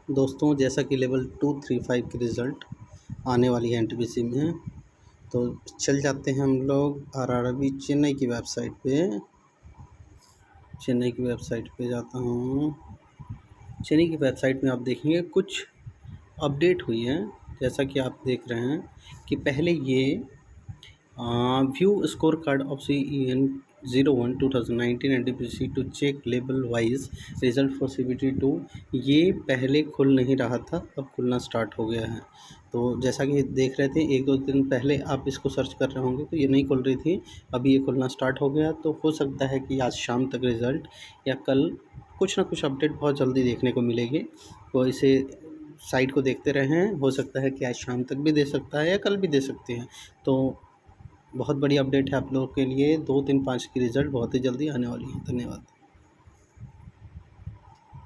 दोस्तों, जैसा कि लेवल 235 की रिज़ल्ट आने वाली है एनटीपीसी में, तो चल जाते हैं हम लोग आरआरबी चेन्नई की वेबसाइट पे। चेन्नई की वेबसाइट पे जाता हूँ। चेन्नई की वेबसाइट में आप देखेंगे कुछ अपडेट हुई है। जैसा कि आप देख रहे हैं कि पहले ये view score card of CEN 01 2019 NTPC to check level wise result for CBT2, ये पहले खुल नहीं रहा था, अब खुलना स्टार्ट हो गया है। तो जैसा कि देख रहे थे, एक दो दिन पहले आप इसको सर्च कर रहे होंगे तो ये नहीं खुल रही थी, अभी ये खुलना स्टार्ट हो गया। तो हो सकता है कि आज शाम तक रिज़ल्ट या कल कुछ ना कुछ अपडेट बहुत जल्दी देखने को मिलेगी। तो इसे साइट को देखते रहें, हो सकता है कि आज शाम तक भी दे सकता है या कल भी दे सकते हैं। तो बहुत बड़ी अपडेट है आप लोगों के लिए, 2, 3, 5 की रिज़ल्ट बहुत ही जल्दी आने वाली है। धन्यवाद।